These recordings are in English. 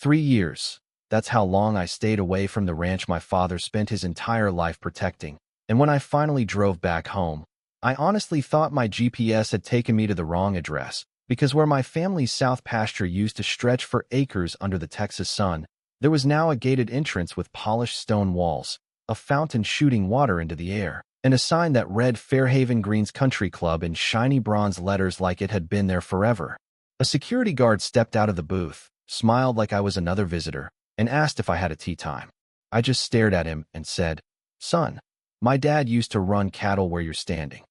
3 years. That's how long I stayed away from the ranch my father spent his entire life protecting. And when I finally drove back home, I honestly thought my GPS had taken me to the wrong address, because where my family's south pasture used to stretch for acres under the Texas sun, there was now a gated entrance with polished stone walls, a fountain shooting water into the air, and a sign that read Fairhaven Greens Country Club in shiny bronze letters like it had been there forever. A security guard stepped out of the booth, smiled like I was another visitor, and asked if I had a tea time. I just stared at him and said, "Son, my dad used to run cattle where you're standing."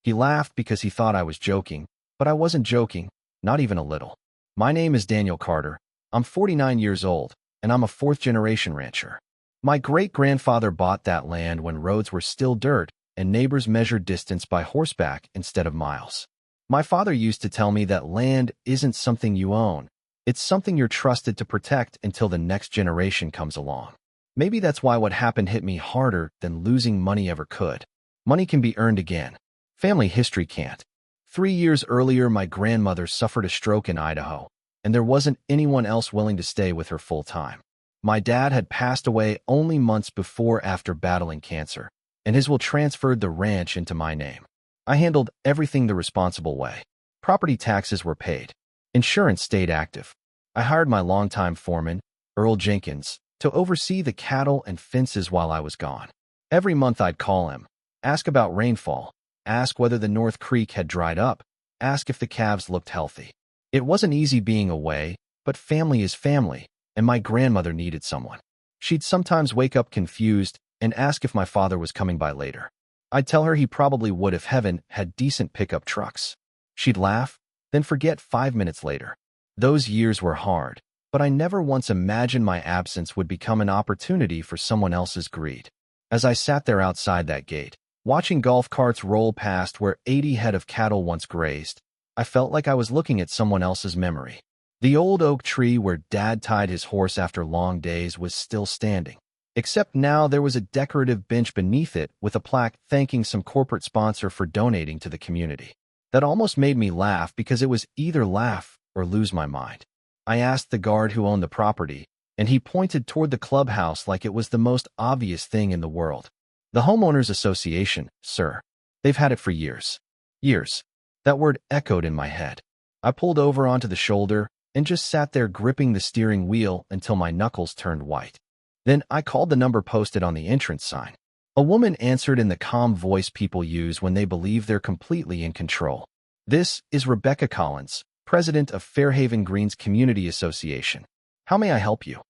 He laughed because he thought I was joking, but I wasn't joking, not even a little. My name is Daniel Carter. I'm 49 years old, and I'm a fourth-generation rancher. My great-grandfather bought that land when roads were still dirt and neighbors measured distance by horseback instead of miles. My father used to tell me that land isn't something you own. It's something you're trusted to protect until the next generation comes along. Maybe that's why what happened hit me harder than losing money ever could. Money can be earned again. Family history can't. 3 years earlier, my grandmother suffered a stroke in Idaho, and there wasn't anyone else willing to stay with her full-time. My dad had passed away only months before after battling cancer, and his will transferred the ranch into my name. I handled everything the responsible way. Property taxes were paid. Insurance stayed active. I hired my longtime foreman, Earl Jenkins, to oversee the cattle and fences while I was gone. Every month I'd call him, ask about rainfall, ask whether the North Creek had dried up, ask if the calves looked healthy. It wasn't easy being away, but family is family, and my grandmother needed someone. She'd sometimes wake up confused and ask if my father was coming by later. I'd tell her he probably would if heaven had decent pickup trucks. She'd laugh, then forget 5 minutes later. Those years were hard, but I never once imagined my absence would become an opportunity for someone else's greed. As I sat there outside that gate, watching golf carts roll past where 80 head of cattle once grazed, I felt like I was looking at someone else's memory. The old oak tree where Dad tied his horse after long days was still standing, except now there was a decorative bench beneath it with a plaque thanking some corporate sponsor for donating to the community. That almost made me laugh because it was either laugh or lose my mind. I asked the guard who owned the property, and he pointed toward the clubhouse like it was the most obvious thing in the world. "The Homeowners Association, sir. They've had it for years." Years. That word echoed in my head. I pulled over onto the shoulder and just sat there gripping the steering wheel until my knuckles turned white. Then I called the number posted on the entrance sign. A woman answered in the calm voice people use when they believe they're completely in control. "This is Rebecca Collins, president of Fairhaven Greens Community Association. How may I help you?"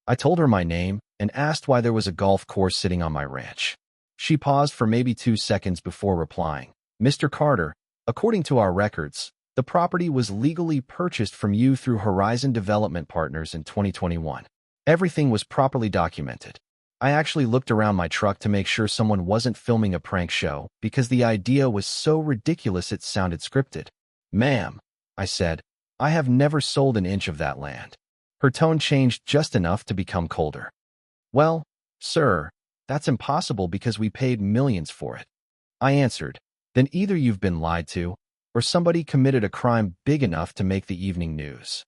I told her my name and asked why there was a golf course sitting on my ranch. She paused for maybe 2 seconds before replying, "Mr. Carter, according to our records, the property was legally purchased from you through Horizon Development Partners in 2021. Everything was properly documented." I actually looked around my truck to make sure someone wasn't filming a prank show because the idea was so ridiculous it sounded scripted. "Ma'am," I said, "I have never sold an inch of that land." Her tone changed just enough to become colder. "Well, sir, that's impossible because we paid millions for it." I answered, "Then either you've been lied to, or somebody committed a crime big enough to make the evening news."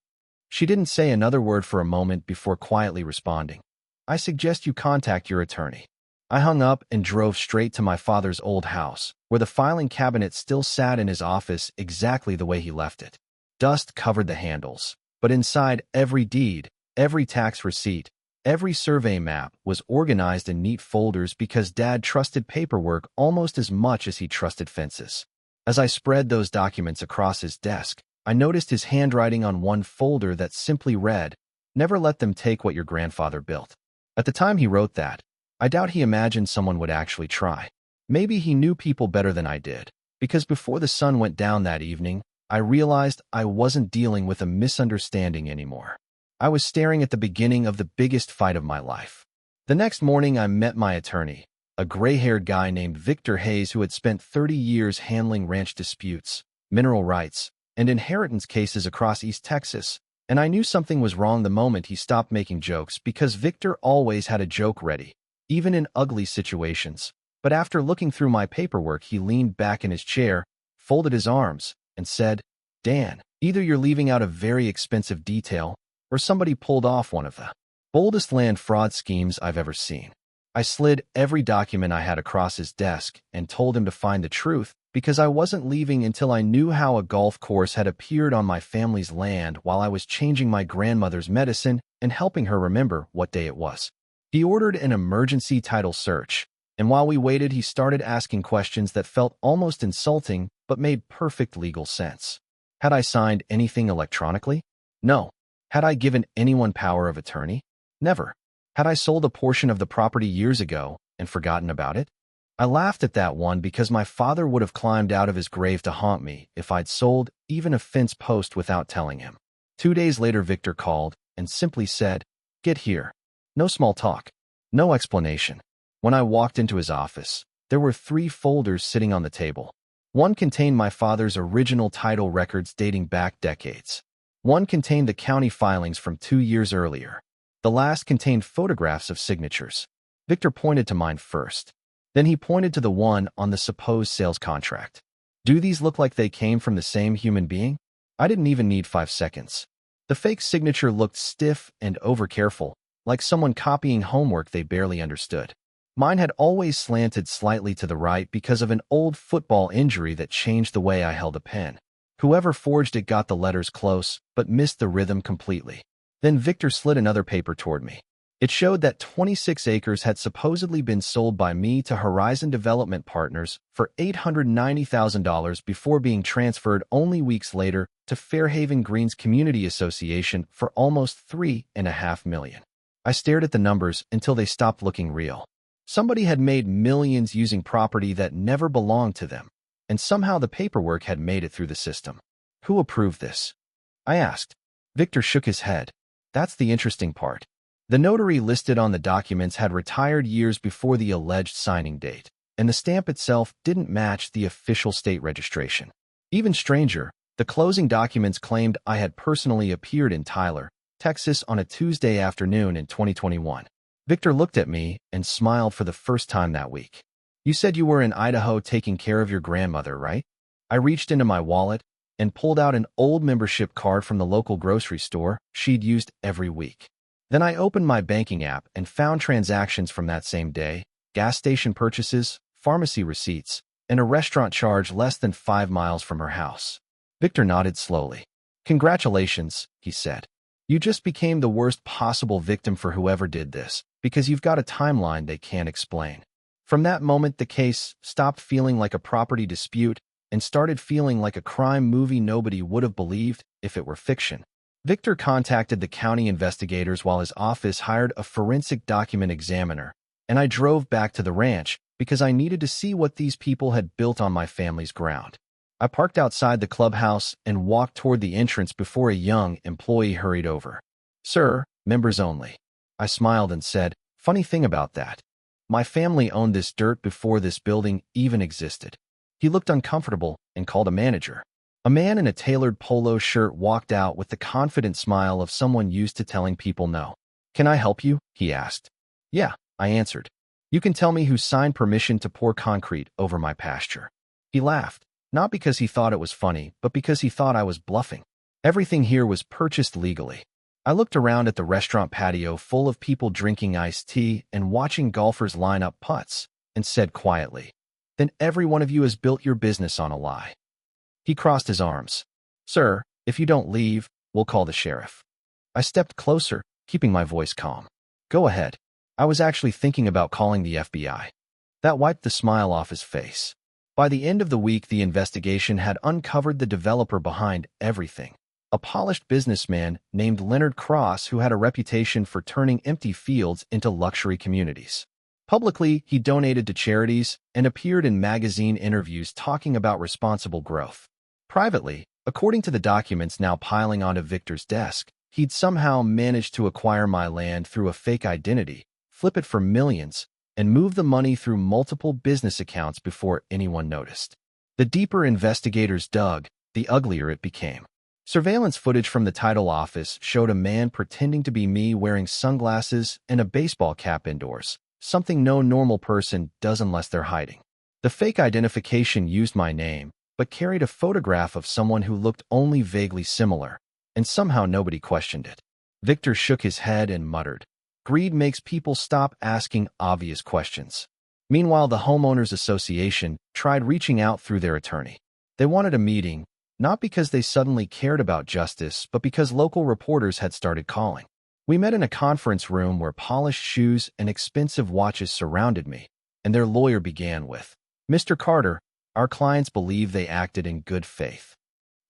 She didn't say another word for a moment before quietly responding, "I suggest you contact your attorney." I hung up and drove straight to my father's old house, where the filing cabinet still sat in his office exactly the way he left it. Dust covered the handles, but inside every deed, every tax receipt, every survey map was organized in neat folders because Dad trusted paperwork almost as much as he trusted fences. As I spread those documents across his desk, I noticed his handwriting on one folder that simply read, "Never let them take what your grandfather built." At the time he wrote that, I doubt he imagined someone would actually try. Maybe he knew people better than I did, because before the sun went down that evening, I realized I wasn't dealing with a misunderstanding anymore. I was staring at the beginning of the biggest fight of my life. The next morning I met my attorney, a gray-haired guy named Victor Hayes who had spent 30 years handling ranch disputes, mineral rights, and inheritance cases across East Texas, and I knew something was wrong the moment he stopped making jokes because Victor always had a joke ready, even in ugly situations. But after looking through my paperwork, he leaned back in his chair, folded his arms, and said, "Dan, either you're leaving out a very expensive detail, or somebody pulled off one of the boldest land fraud schemes I've ever seen. I slid every document I had across his desk and told him to find the truth because I wasn't leaving until I knew how a golf course had appeared on my family's land while I was changing my grandmother's medicine and helping her remember what day it was. He ordered an emergency title search, and while we waited, he started asking questions that felt almost insulting but made perfect legal sense. Had I signed anything electronically? No. Had I given anyone power of attorney? Never. Had I sold a portion of the property years ago and forgotten about it? I laughed at that one because my father would have climbed out of his grave to haunt me if I'd sold even a fence post without telling him. 2 days later, Victor called and simply said, "Get here." No small talk. No explanation. When I walked into his office, there were 3 folders sitting on the table. One contained my father's original title records dating back decades. One contained the county filings from 2 years earlier. The last contained photographs of signatures. Victor pointed to mine first. Then he pointed to the one on the supposed sales contract. Do these look like they came from the same human being? I didn't even need 5 seconds. The fake signature looked stiff and over-careful, like someone copying homework they barely understood. Mine had always slanted slightly to the right because of an old football injury that changed the way I held a pen. Whoever forged it got the letters close, but missed the rhythm completely. Then Victor slid another paper toward me. It showed that 26 acres had supposedly been sold by me to Horizon Development Partners for $890,000 before being transferred only weeks later to Fairhaven Greens Community Association for almost $3.5 million. I stared at the numbers until they stopped looking real. Somebody had made millions using property that never belonged to them, and somehow the paperwork had made it through the system. Who approved this? I asked. Victor shook his head. That's the interesting part. The notary listed on the documents had retired years before the alleged signing date, and the stamp itself didn't match the official state registration. Even stranger, the closing documents claimed I had personally appeared in Tyler, Texas on a Tuesday afternoon in 2021. Victor looked at me and smiled for the first time that week. You said you were in Idaho taking care of your grandmother, right? I reached into my wallet and pulled out an old membership card from the local grocery store she'd used every week. Then I opened my banking app and found transactions from that same day, gas station purchases, pharmacy receipts, and a restaurant charge less than 5 miles from her house. Victor nodded slowly. Congratulations, he said. You just became the worst possible victim for whoever did this, because you've got a timeline they can't explain. From that moment, the case stopped feeling like a property dispute and started feeling like a crime movie nobody would have believed if it were fiction. Victor contacted the county investigators while his office hired a forensic document examiner, and I drove back to the ranch because I needed to see what these people had built on my family's ground. I parked outside the clubhouse and walked toward the entrance before a young employee hurried over. "Sir, members only." I smiled and said, "Funny thing about that. My family owned this dirt before this building even existed." He looked uncomfortable and called a manager. A man in a tailored polo shirt walked out with the confident smile of someone used to telling people no. "Can I help you?" he asked. "Yeah," I answered. "You can tell me who signed permission to pour concrete over my pasture." He laughed, not because he thought it was funny, but because he thought I was bluffing. Everything here was purchased legally. I looked around at the restaurant patio full of people drinking iced tea and watching golfers line up putts, and said quietly, "Then every one of you has built your business on a lie." He crossed his arms. "Sir, if you don't leave, we'll call the sheriff." I stepped closer, keeping my voice calm. "Go ahead. I was actually thinking about calling the FBI." That wiped the smile off his face. By the end of the week, the investigation had uncovered the developer behind everything. A polished businessman named Leonard Cross who had a reputation for turning empty fields into luxury communities. Publicly, he donated to charities and appeared in magazine interviews talking about responsible growth. Privately, according to the documents now piling onto Victor's desk, he'd somehow managed to acquire my land through a fake identity, flip it for millions, and move the money through multiple business accounts before anyone noticed. The deeper investigators dug, the uglier it became. Surveillance footage from the title office showed a man pretending to be me wearing sunglasses and a baseball cap indoors, something no normal person does unless they're hiding. The fake identification used my name, but carried a photograph of someone who looked only vaguely similar, and somehow nobody questioned it. Victor shook his head and muttered, "Greed makes people stop asking obvious questions." Meanwhile, the Homeowners Association tried reaching out through their attorney. They wanted a meeting, not because they suddenly cared about justice, but because local reporters had started calling. We met in a conference room where polished shoes and expensive watches surrounded me, and their lawyer began with, "Mr. Carter, our clients believe they acted in good faith."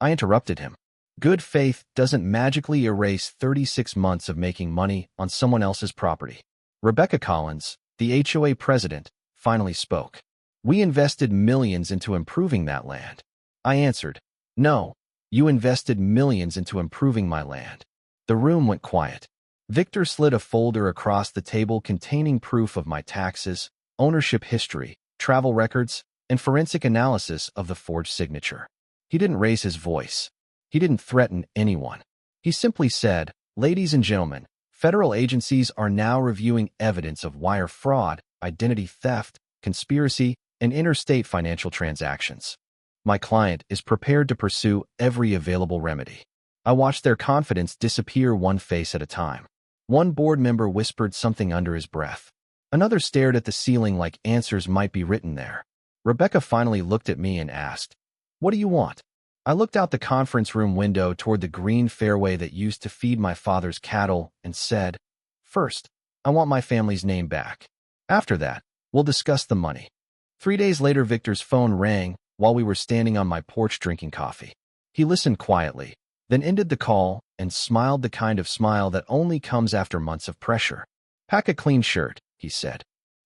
I interrupted him. Good faith doesn't magically erase 36 months of making money on someone else's property. Rebecca Collins, the HOA president, finally spoke. "We invested millions into improving that land." I answered, "No, you invested millions into improving my land." The room went quiet. Victor slid a folder across the table containing proof of my taxes, ownership history, travel records, and forensic analysis of the forged signature. He didn't raise his voice. He didn't threaten anyone. He simply said, "Ladies and gentlemen, federal agencies are now reviewing evidence of wire fraud, identity theft, conspiracy, and interstate financial transactions. My client is prepared to pursue every available remedy." I watched their confidence disappear one face at a time. One board member whispered something under his breath. Another stared at the ceiling like answers might be written there. Rebecca finally looked at me and asked, "What do you want?" I looked out the conference room window toward the green fairway that used to feed my father's cattle and said, "First, I want my family's name back. After that, we'll discuss the money." 3 days later, Victor's phone rang while we were standing on my porch drinking coffee. He listened quietly, then ended the call and smiled the kind of smile that only comes after months of pressure. "Pack a clean shirt," he said.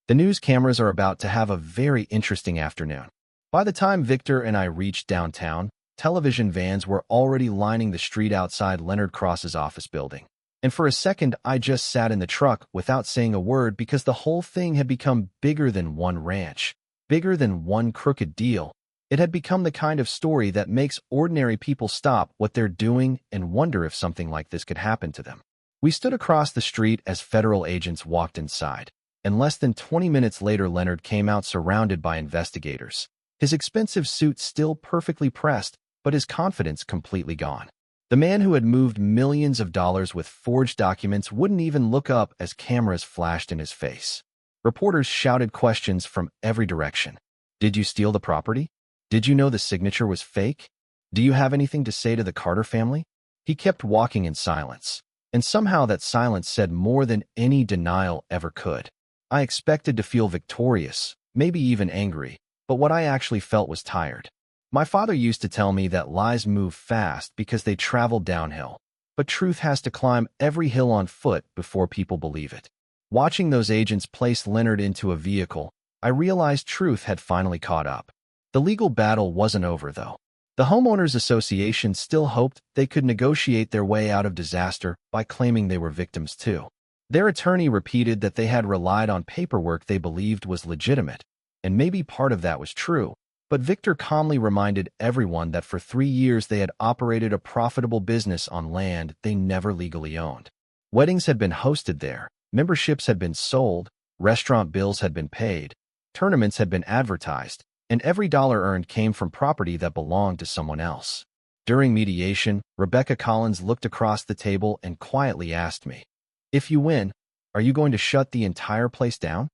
"The news cameras are about to have a very interesting afternoon." By the time Victor and I reached downtown, television vans were already lining the street outside Leonard Cross's office building. And for a second, I just sat in the truck without saying a word because the whole thing had become bigger than one ranch, bigger than one crooked deal. It had become the kind of story that makes ordinary people stop what they're doing and wonder if something like this could happen to them. We stood across the street as federal agents walked inside, and less than 20 minutes later, Leonard came out surrounded by investigators. His expensive suit still perfectly pressed, but his confidence completely gone. The man who had moved millions of dollars with forged documents wouldn't even look up as cameras flashed in his face. Reporters shouted questions from every direction. "Did you steal the property? Did you know the signature was fake? Do you have anything to say to the Carter family?" He kept walking in silence, and somehow that silence said more than any denial ever could. I expected to feel victorious, maybe even angry, but what I actually felt was tired. My father used to tell me that lies move fast because they travel downhill, but truth has to climb every hill on foot before people believe it. Watching those agents place Leonard into a vehicle, I realized truth had finally caught up. The legal battle wasn't over, though. The Homeowners Association still hoped they could negotiate their way out of disaster by claiming they were victims too. Their attorney repeated that they had relied on paperwork they believed was legitimate, and maybe part of that was true. But Victor calmly reminded everyone that for 3 years they had operated a profitable business on land they never legally owned. Weddings had been hosted there, memberships had been sold, restaurant bills had been paid, tournaments had been advertised, and every dollar earned came from property that belonged to someone else. During mediation, Rebecca Collins looked across the table and quietly asked me, "If you win, are you going to shut the entire place down?"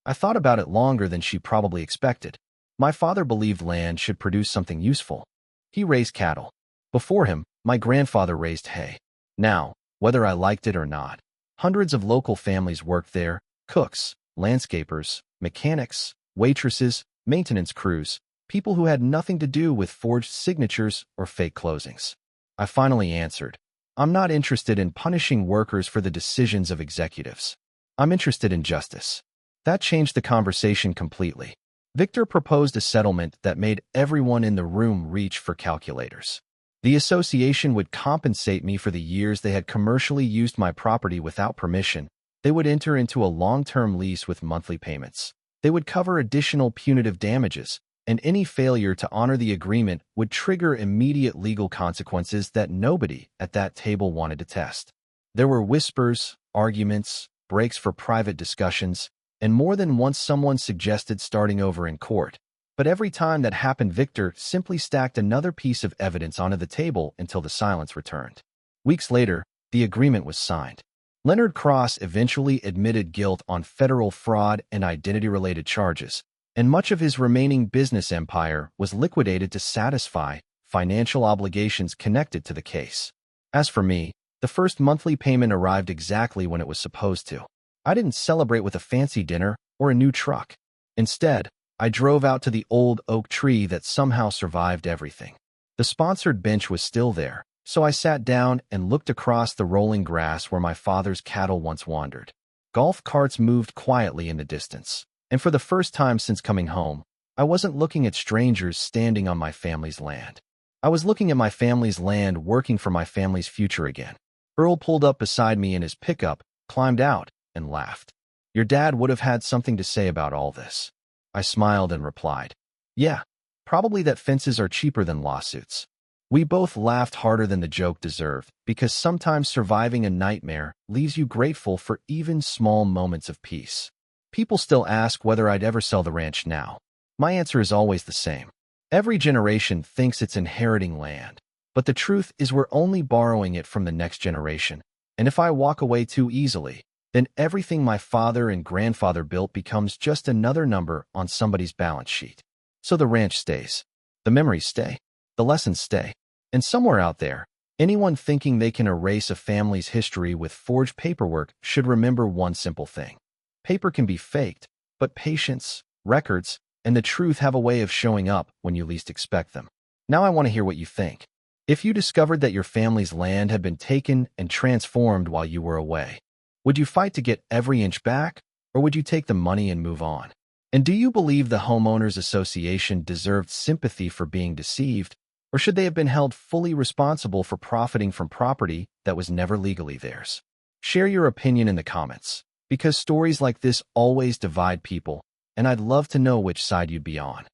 I thought about it longer than she probably expected. My father believed land should produce something useful. He raised cattle. Before him, my grandfather raised hay. Now, whether I liked it or not, hundreds of local families worked there: cooks, landscapers, mechanics, waitresses, maintenance crews, people who had nothing to do with forged signatures or fake closings. I finally answered, "I'm not interested in punishing workers for the decisions of executives. I'm interested in justice." That changed the conversation completely. Victor proposed a settlement that made everyone in the room reach for calculators. The association would compensate me for the years they had commercially used my property without permission. They would enter into a long-term lease with monthly payments. They would cover additional punitive damages, and any failure to honor the agreement would trigger immediate legal consequences that nobody at that table wanted to test. There were whispers, arguments, breaks for private discussions, and more than once someone suggested starting over in court. But every time that happened, Victor simply stacked another piece of evidence onto the table until the silence returned. Weeks later, The agreement was signed. Leonard Cross eventually admitted guilt on federal fraud and identity-related charges, and much of his remaining business empire was liquidated to satisfy financial obligations connected to the case. As for me, the first monthly payment arrived exactly when it was supposed to. I didn't celebrate with a fancy dinner or a new truck. Instead, I drove out to the old oak tree that somehow survived everything. The sponsored bench was still there, so I sat down and looked across the rolling grass where my father's cattle once wandered. Golf carts moved quietly in the distance, and for the first time since coming home, I wasn't looking at strangers standing on my family's land. I was looking at my family's land working for my family's future again. Earl pulled up beside me in his pickup, climbed out, and laughed. Your dad would have had something to say about all this. I smiled and replied, yeah, probably that fences are cheaper than lawsuits. We both laughed harder than the joke deserved, because sometimes surviving a nightmare leaves you grateful for even small moments of peace. People still ask whether I'd ever sell the ranch now. My answer is always the same. Every generation thinks it's inheriting land, but the truth is we're only borrowing it from the next generation. And if I walk away too easily, then everything my father and grandfather built becomes just another number on somebody's balance sheet. So the ranch stays. The memories stay. The lessons stay. And somewhere out there, anyone thinking they can erase a family's history with forged paperwork should remember one simple thing. Paper can be faked, but patience, records, and the truth have a way of showing up when you least expect them. Now I want to hear what you think. If you discovered that your family's land had been taken and transformed while you were away, would you fight to get every inch back, or would you take the money and move on? And do you believe the Homeowners Association deserved sympathy for being deceived, or should they have been held fully responsible for profiting from property that was never legally theirs? Share your opinion in the comments, because stories like this always divide people, and I'd love to know which side you'd be on.